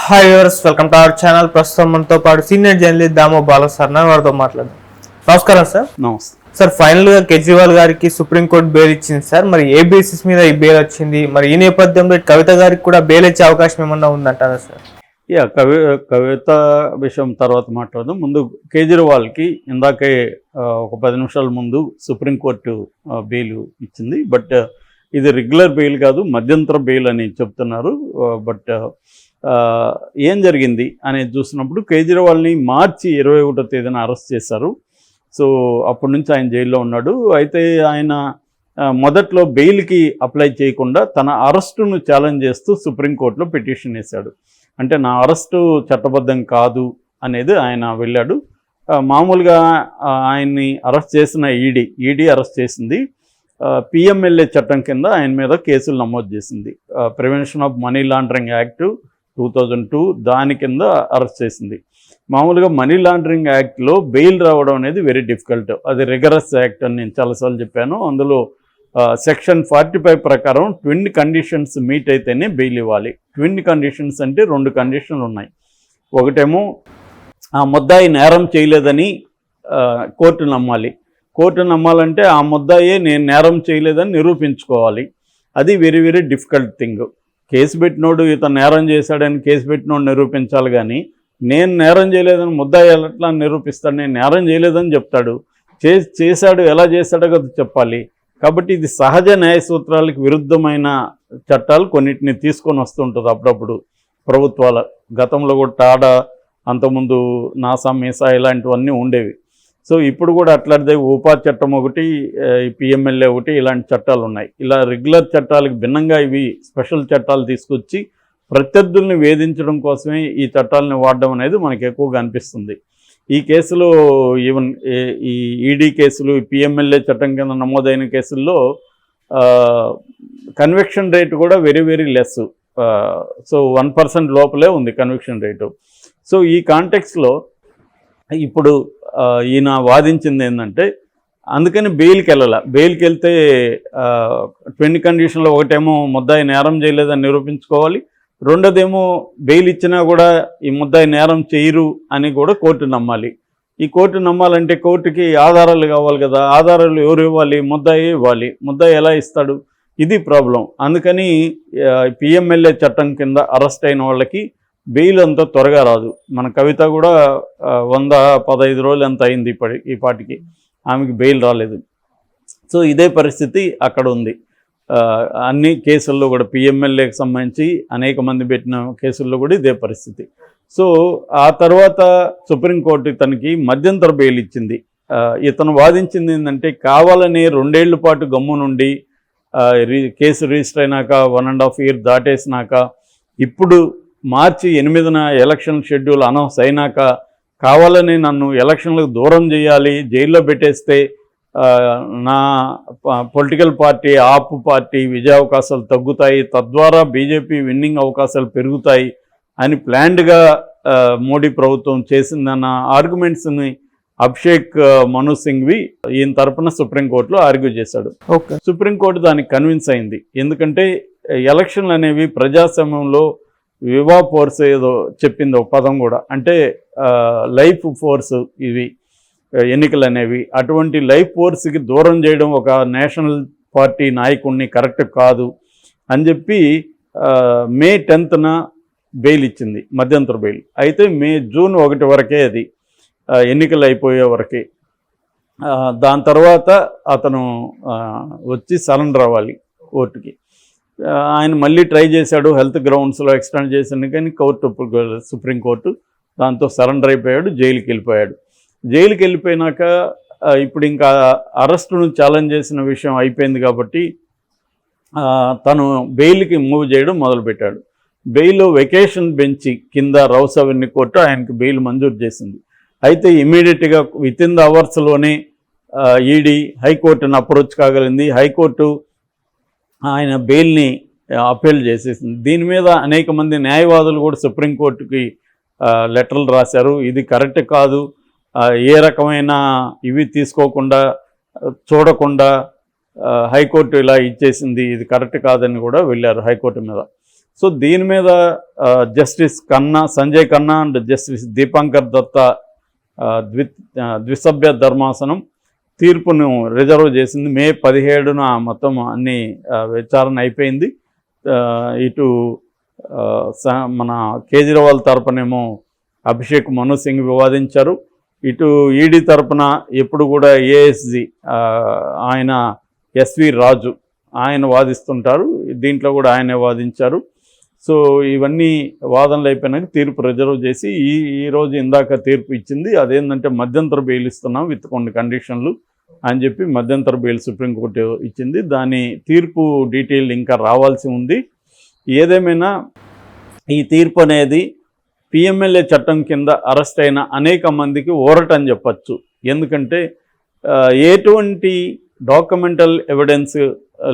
Hi viewers, welcome to our channel. ప్రస్తుతం మనతో పాటు సీనియర్ జర్నలిస్ట్ దామో బాల సార్ వారితో మాట్లాడదాం. నమస్కారం సార్. నమస్తే సార్, ఫైనల్ గా కేజ్రీవాల్ గారికి సుప్రీంకోర్టు బెయిల్ ఇచ్చింది సార్. మరి ఏ బేసిస్ మీద ఈ బెయిల్ వచ్చింది? మరి ఈ నేపథ్యంలో కవిత గారికి కూడా బెయిల్ ఇచ్చే అవకాశం ఏమన్నా ఉందంటారా సార్? కవిత విషయం తర్వాత మాట్లాడదాం. ముందు కేజ్రీవాల్కి ఇందాకే ఒక 10 నిమిషాల ముందు సుప్రీంకోర్టు బెయిల్ ఇచ్చింది. బట్ ఇది రెగ్యులర్ బెయిల్ కాదు, మధ్యంతర బెయిల్ అని చెప్తున్నారు. బట్ ఏం జరిగింది అనేది చూసినప్పుడు కేజ్రీవాల్ని మార్చి 21వ తేదీన అరెస్ట్ చేశారు. సో అప్పటి నుంచి ఆయన జైల్లో ఉన్నాడు. అయితే ఆయన మొదట్లో బెయిల్కి అప్లై చేయకుండా తన అరెస్టును ఛాలెంజ్ చేస్తూ సుప్రీంకోర్టులో పిటిషన్ వేశాడు. అంటే నా అరెస్టు చట్టబద్ధం కాదు అనేది ఆయన వెళ్ళాడు. మామూలుగా ఆయన్ని అరెస్ట్ చేసిన ఈడీ అరెస్ట్ చేసింది. పిఎంఎల్ఏ చట్టం కింద ఆయన మీద కేసులు నమోదు చేసింది. Prevention of money laundering act 2002 దాని కింద అరెస్ట్ చేసింది. మామూలుగా మనీ లాండరింగ్ యాక్ట్లో బెయిల్ రావడం అనేది వెరీ డిఫికల్ట్. అది రిగరస్ యాక్ట్ అని నేను చాలాసార్లు చెప్పాను. అందులో సెక్షన్ 45 ప్రకారం 20 కండిషన్స్ మీట్ అయితేనే బెయిల్ ఇవ్వాలి. 20 కండిషన్స్ అంటే 2 కండిషన్లు ఉన్నాయి. ఒకటేమో ఆ ముద్దాయి నేరం చేయలేదని కోర్టు నమ్మాలి. కోర్టు నమ్మాలంటే ఆ ముద్దాయే నేను నేరం చేయలేదని నిరూపించుకోవాలి. అది very very difficult thing. Case పెట్టినోడు ఇతను నేరం చేశాడని కేసు పెట్టినోడు నిరూపించాలి, కానీ నేను నేరం చేయలేదని ముద్దాయి ఎట్లా నిరూపిస్తాడు? నేను నేరం చేయలేదని చెప్తాడు, చేశాడు ఎలా చేశాడో కదా చెప్పాలి. కాబట్టి ఇది సహజ న్యాయ సూత్రాలకు విరుద్ధమైన చట్టాలు కొన్నిటిని తీసుకొని వస్తుంటుంది అప్పుడప్పుడు ప్రభుత్వాల. గతంలో కూడా టాడా, అంతకుముందు నాసా మీసా ఇలాంటివన్నీ ఉండేవి. సో ఇప్పుడు కూడా అట్లాంటిదే ఉపాధి చట్టం ఒకటి, పిఎంఎల్ఏ ఒకటి, ఇలాంటి చట్టాలు ఉన్నాయి. ఇలా రెగ్యులర్ చట్టాలకు భిన్నంగా ఇవి స్పెషల్ చట్టాలు తీసుకొచ్చి ప్రత్యర్థుల్ని వేధించడం కోసమే ఈ చట్టాలని వాడడం అనేది మనకు ఎక్కువగా అనిపిస్తుంది. ఈ కేసులో ఈవెన్ ఈ ఈడీ కేసులు, పిఎంఎల్ఏ చట్టం కింద నమోదైన కేసుల్లో కన్విక్షన్ రేటు కూడా వెరీ వెరీ లెస్. సో 1% లోపలే ఉంది కన్విక్షన్ రేటు. సో ఈ కాంటెక్స్లో ఇప్పుడు ఈయన వాదించింది ఏంటంటే, అందుకని బెయిల్కి వెళ్ళాల. బెయిల్కి వెళ్తే 20 కండిషన్లో ఒకటేమో ముద్దాయి నేరం చేయలేదని నిరూపించుకోవాలి, రెండోదేమో బెయిల్ ఇచ్చినా కూడా ఈ ముద్దాయి నేరం చేయరు అని కూడా కోర్టు నమ్మాలి. ఈ కోర్టు నమ్మాలంటే కోర్టుకి ఆధారాలు కావాలి కదా. ఆధారాలు ఎవరు ఇవ్వాలి? ముద్దాయి ఇవ్వాలి. ముద్దాయి ఎలా ఇస్తాడు? ఇది ప్రాబ్లం. అందుకని పిఎంఎల్ఏ చట్టం కింద అరెస్ట్ అయిన వాళ్ళకి బెయిల్ అంత త్వరగా రాదు. మన కవిత కూడా 115 రోజులు ఎంత అయింది ఈ పాటికి, ఆమెకి బెయిల్ రాలేదు. సో ఇదే పరిస్థితి అక్కడ ఉంది. అన్ని కేసుల్లో కూడా పిఎంఎల్ఏకి సంబంధించి అనేక మంది పెట్టిన కేసుల్లో కూడా ఇదే పరిస్థితి. సో ఆ తర్వాత సుప్రీంకోర్టు ఇతనికి మధ్యంతర బెయిల్ ఇచ్చింది. ఇతను వాదించింది ఏంటంటే, కావాలని 2 ఏళ్ల పాటు గమ్ము నుండి కేసు రిజిస్టర్ అయినాక 1.5 year దాటేసినాక ఇప్పుడు మార్చి 8న ఎలక్షన్ షెడ్యూల్ అనౌన్స్ అయినాక కావాలని నన్ను ఎలక్షన్లకు దూరం చేయాలి, జైల్లో పెట్టేస్తే నా పొలిటికల్ పార్టీ ఆప్ పార్టీ విజయ అవకాశాలు తగ్గుతాయి, తద్వారా బీజేపీ విన్నింగ్ అవకాశాలు పెరుగుతాయి అని ప్లాన్డ్గా మోడీ ప్రభుత్వం చేసిందన్న ఆర్గ్యుమెంట్స్ని అభిషేక్ మను సింఘ్వి ఈయన తరపున సుప్రీంకోర్టులో ఆర్గ్యూ చేశాడు. సుప్రీంకోర్టు దానికి కన్విన్స్ అయింది. ఎందుకంటే ఎలక్షన్లు అనేవి ప్రజాస్వామ్యంలో వివా ఫోర్స్ ఏదో చెప్పింది ఒక పదం కూడా, అంటే లైఫ్ ఫోర్స్ ఇవి ఎన్నికలు అనేవి. అటువంటి లైఫ్ ఫోర్స్కి దూరం చేయడం ఒక నేషనల్ పార్టీ నాయకుడిని కరెక్ట్ కాదు అని చెప్పి మే 10న బెయిల్ ఇచ్చింది, మధ్యంతర బెయిల్. అయితే జూన్ 1 వరకే అది ఎన్నికలు అయిపోయే వరకే. దాని తర్వాత అతను వచ్చి సరెండర్ అవ్వాలి కోర్టుకి. ఆయన మళ్ళీ ట్రై చేశాడు, హెల్త్ గ్రౌండ్స్లో ఎక్స్టెండ్ చేసింది, కానీ సుప్రీంకోర్టు దాంతో సరెండర్ అయిపోయాడు, జైలుకి వెళ్ళిపోయాడు. జైలుకి వెళ్ళిపోయినాక ఇప్పుడు ఇంకా అరెస్టును ఛాలెంజ్ చేసిన విషయం అయిపోయింది కాబట్టి తను బెయిల్కి మూవ్ చేయడం మొదలుపెట్టాడు. బెయిల్ వెకేషన్ బెంచ్ కింద రౌస్ అవెన్యూ కోర్టు ఆయనకి బెయిల్ మంజూరు చేసింది. అయితే ఇమీడియట్గా వితిన్ ద అవర్స్లోనే ఈడీ హైకోర్టును అప్రోచ్ కాగలిగింది. హైకోర్టు ఆయన బెయిల్ని అప్పీల్ చేసేసింది. దీని మీద అనేక మంది న్యాయవాదులు కూడా సుప్రీంకోర్టుకి లెటర్లు రాశారు. ఇది కరెక్ట్ కాదు, ఏ రకమైన ఇవి తీసుకోకుండా చూడకుండా హైకోర్టు ఇలా ఇచ్చేసింది, ఇది కరెక్ట్ కాదని కూడా వెళ్ళారు హైకోర్టు మీద. సో దీని మీద justice Sanjay Khanna and justice Dipankar Datta ద్విసభ్య ధర్మాసనం తీర్పును రిజర్వ్ చేసింది. మే 17న మొత్తం అన్ని విచారణ అయిపోయింది. ఇటు మన కేజ్రీవాల్ తరపునేమో అభిషేక్ మను సింగ్ వివాదించారు. ఇటు ఈడీ తరపున ఎప్పుడు కూడా ఏఎస్జి ఆయన ఎస్వి రాజు ఆయన వాదిస్తుంటారు. దీంట్లో కూడా ఆయనే వాదించారు. సో ఇవన్నీ వాదనలు అయిపోయినాక తీర్పు రిజర్వ్ చేసి ఈరోజు ఇందాక తీర్పు ఇచ్చింది. అదేంటంటే మధ్యంతర బెయిల్ ఇస్తున్నాం విత్ కొన్ని కండిషన్లు అని చెప్పి మధ్యంతర బెయిల్ సుప్రీంకోర్టు ఇచ్చింది. దాని తీర్పు డీటెయిల్ ఇంకా రావాల్సి ఉంది. ఏదేమైనా ఈ తీర్పు అనేది పిఎంఎల్ఏ చట్టం కింద అరెస్ట్ అయిన అనేక మందికి ఊరటని చెప్పచ్చు. ఎందుకంటే ఎటువంటి డాక్యుమెంటల్ ఎవిడెన్స్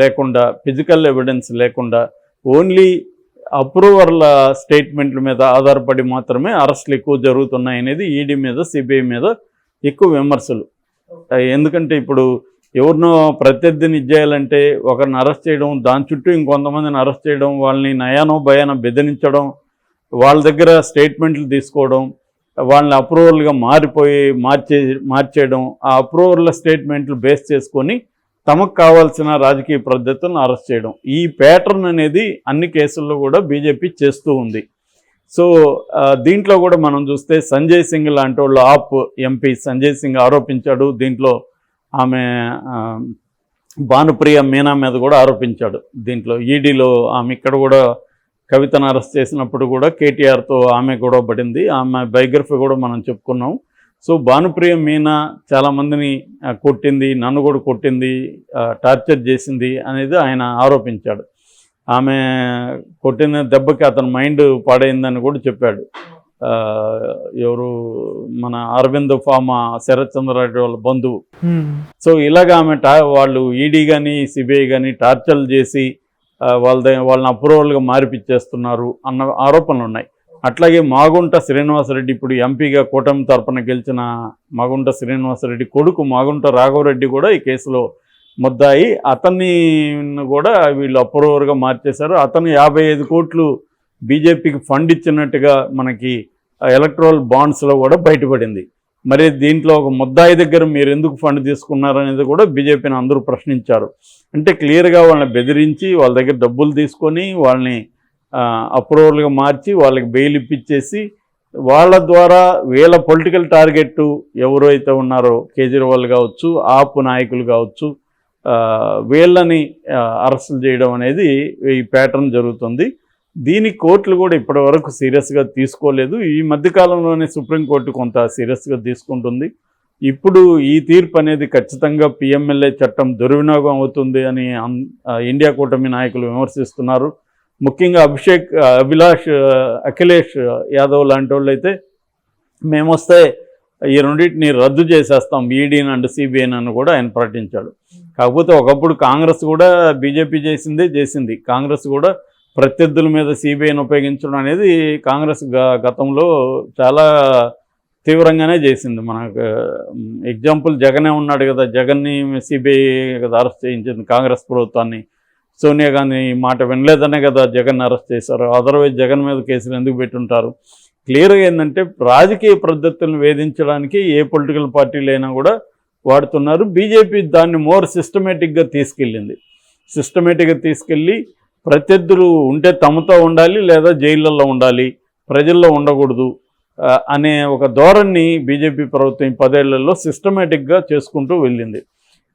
లేకుండా, ఫిజికల్ ఎవిడెన్స్ లేకుండా ఓన్లీ అప్రూవర్ల స్టేట్మెంట్ల మీద ఆధారపడి మాత్రమే అరెస్టులు ఎక్కువ జరుగుతున్నాయి అనేది ఈడీ మీద సిబిఐ మీద ఎక్కువ విమర్శలు. ఎందుకంటే ఇప్పుడు ఎవరినో ప్రత్యర్థిని ఇచ్చేయాలంటే ఒకరిని అరెస్ట్ చేయడం, దాని చుట్టూ ఇంకొంతమందిని అరెస్ట్ చేయడం, వాళ్ళని నయానో భయానో బెదిరించడం, వాళ్ళ దగ్గర స్టేట్మెంట్లు తీసుకోవడం, వాళ్ళని అప్రూవల్గా మార్చేయడం, ఆ అప్రూవర్ల స్టేట్మెంట్లు బేస్ చేసుకొని తమకు కావాల్సిన రాజకీయ పద్ధతులను అరెస్ట్ చేయడం, ఈ ప్యాటర్న్ అనేది అన్ని కేసుల్లో కూడా బీజేపీ చేస్తూ ఉంది. సో దీంట్లో కూడా మనం చూస్తే సంజయ్ సింగ్ లాంటి వాళ్ళు ఆప్ ఎంపీ సంజయ్ సింగ్ ఆరోపించాడు. దీంట్లో ఆమె భానుప్రియ మీనా మీద కూడా ఆరోపించాడు. దీంట్లో ఈడీలో ఆమె ఇక్కడ కూడా కవితను అరెస్ట్ చేసినప్పుడు కూడా కేటీఆర్తో ఆమె గొడవ పడింది. ఆమె బయోగ్రఫీ కూడా మనం చెప్పుకున్నాం. సో భానుప్రియ మీనా చాలామందిని కొట్టింది, నన్ను కూడా కొట్టింది, టార్చర్ చేసింది అనేది ఆయన ఆరోపించాడు. ఆమె కొట్టిన దెబ్బకి అతని మైండ్ పాడైందని కూడా చెప్పాడు. ఎవరు మన అరవింద్ ఫామా శరత్ చంద్రారెడ్డి వాళ్ళ బంధువు. సో ఇలాగ ఆమె వాళ్ళు ఈడీ కానీ సిబిఐ కానీ టార్చర్లు చేసి వాళ్ళని అప్రూవల్గా మారిపిచ్చేస్తున్నారు అన్న ఆరోపణలు ఉన్నాయి. అట్లాగే మాగుంట శ్రీనివాసరెడ్డి ఇప్పుడు ఎంపీగా కూటమి తరపున గెలిచిన మాగుంట శ్రీనివాసరెడ్డి కొడుకు మాగుంట రాఘవరెడ్డి కూడా ఈ కేసులో ముద్దాయి. అతన్ని కూడా వీళ్ళు అప్రూవర్గా మార్చేశారు. అతను 55 కోట్లు బీజేపీకి ఫండ్ ఇచ్చినట్టుగా మనకి ఎలక్ట్రల్ బాండ్స్లో కూడా బయటపడింది. మరి దీంట్లో ఒక ముద్దాయి దగ్గర మీరు ఎందుకు ఫండ్ తీసుకున్నారనేది కూడా బీజేపీని అందరూ ప్రశ్నించారు. అంటే క్లియర్గా వాళ్ళని బెదిరించి వాళ్ళ దగ్గర డబ్బులు తీసుకొని వాళ్ళని అప్రూవల్గా మార్చి వాళ్ళకి బెయిల్ ఇప్పించేసి వాళ్ళ ద్వారా వీళ్ళ పొలిటికల్ టార్గెట్ ఎవరైతే ఉన్నారో కేజ్రీవాల్ కావచ్చు, ఆప్ నాయకులు కావచ్చు, వీళ్ళని అరెస్టులు చేయడం అనేది ఈ ప్యాటర్న్ జరుగుతుంది. దీని కోర్టులు కూడా ఇప్పటివరకు సీరియస్గా తీసుకోలేదు. ఈ మధ్యకాలంలోనే సుప్రీంకోర్టు కొంత సీరియస్గా తీసుకుంటుంది. ఇప్పుడు ఈ తీర్పు అనేది ఖచ్చితంగా పిఎంఎల్ఏ చట్టం దుర్వినియోగం అవుతుంది అని ఇండియా కూటమి నాయకులు విమర్శిస్తున్నారు. ముఖ్యంగా అఖిలేష్ యాదవ్ లాంటి వాళ్ళు అయితే మేమొస్తే ఈ రెండింటిని రద్దు చేసేస్తాం ఈడీని అండ్ సిబిఐని అని కూడా ఆయన ప్రకటించాడు. కాకపోతే ఒకప్పుడు కాంగ్రెస్ కూడా బీజేపీ చేసింది. కాంగ్రెస్ కూడా ప్రత్యర్థుల మీద సిబిఐని ఉపయోగించడం అనేది కాంగ్రెస్ గతంలో చాలా తీవ్రంగానే చేసింది. మనకు ఎగ్జాంపుల్ జగనే ఉన్నాడు కదా, జగన్ని సిబిఐ కదా అరెస్ట్ చేయించింది కాంగ్రెస్ ప్రభుత్వాన్ని. సోనియా గాంధీ మాట వినలేదనే కదా జగన్ అరెస్ట్ చేశారు. అదర్వైజ్ జగన్ మీద కేసులు ఎందుకు పెట్టుంటారు? క్లియర్గా ఏంటంటే రాజకీయ పద్ధతులను వేధించడానికి ఏ పొలిటికల్ పార్టీలైనా కూడా వాడుతున్నారు. బీజేపీ దాన్ని మోర్ సిస్టమేటిక్గా తీసుకెళ్ళి ప్రత్యర్థులు ఉంటే తమతో ఉండాలి లేదా జైళ్ళల్లో ఉండాలి, ప్రజల్లో ఉండకూడదు అనే ఒక ధోరణి బీజేపీ ప్రభుత్వం 10 ఏళ్లలో సిస్టమేటిక్గా చేసుకుంటూ వెళ్ళింది.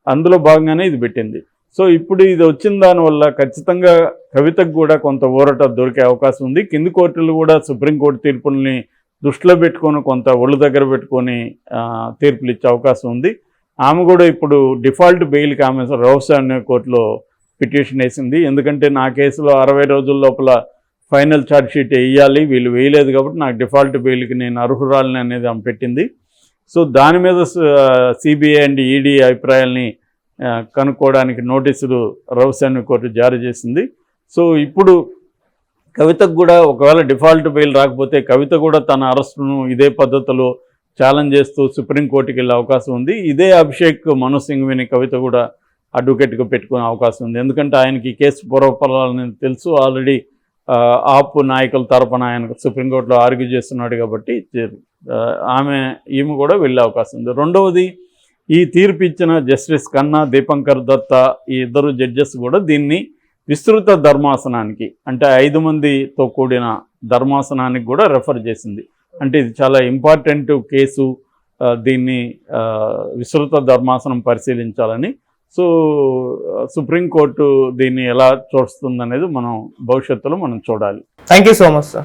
అందులో భాగంగానే ఇది పెట్టింది. సో ఇప్పుడు ఇది వచ్చిన దానివల్ల ఖచ్చితంగా కవితకు కూడా కొంత ఊరట దొరికే అవకాశం ఉంది. కింది కోర్టులు కూడా సుప్రీంకోర్టు తీర్పుల్ని దృష్టిలో పెట్టుకొని కొంత ఒళ్ళు దగ్గర పెట్టుకొని తీర్పులు ఇచ్చే అవకాశం ఉంది. ఆమె కూడా ఇప్పుడు డిఫాల్ట్ బెయిల్కి ఆమె రౌసాన్య కోర్టులో పిటిషన్ వేసింది. ఎందుకంటే నా కేసులో 60 రోజుల లోపల ఫైనల్ ఛార్జ్ షీట్ వేయాలి, వీళ్ళు వేయలేదు కాబట్టి నాకు డిఫాల్ట్ బెయిల్కి నేను అర్హురాలని అనేది ఆమె పెట్టింది. సో దాని మీద సిబిఐ అండ్ ఈడీ అభిప్రాయాల్ని కనుక్కోవడానికి నోటీసులు రౌసాన్య కోర్టు జారీ చేసింది. సో ఇప్పుడు కవితకు కూడా ఒకవేళ డిఫాల్ట్ బెయిల్ రాకపోతే కవిత కూడా తన అరెస్టును ఇదే పద్ధతిలో ఛాలెంజ్ చేస్తూ సుప్రీంకోర్టుకి వెళ్ళే అవకాశం ఉంది. ఇదే అభిషేక్ మను సింఘ్విని కవిత కూడా అడ్వకేట్గా పెట్టుకునే అవకాశం ఉంది. ఎందుకంటే ఆయనకి కేసు పూర్వపరాలని తెలుసు, ఆల్రెడీ ఆప్ నాయకుల తరపున ఆయన సుప్రీంకోర్టులో ఆర్గ్యూ చేస్తున్నాడు కాబట్టి ఈమె కూడా వెళ్ళే అవకాశం ఉంది. రెండవది, ఈ తీర్పు ఇచ్చిన జస్టిస్ ఖన్నా, దీపంకర్ దత్తా ఈ ఇద్దరు జడ్జెస్ కూడా దీన్ని విస్తృత ధర్మాసనానికి, అంటే 5 మందితో కూడిన ధర్మాసనానికి కూడా రెఫర్ చేసింది. అంటే ఇది చాలా ఇంపార్టెంట్ కేసు, దీన్ని విస్తృత ధర్మాసనం పరిశీలించాలని. సో సుప్రీంకోర్టు దీన్ని ఎలా చూస్తుందనేది మనం భవిష్యత్తులో మనం చూడాలి. Thank you so much sir.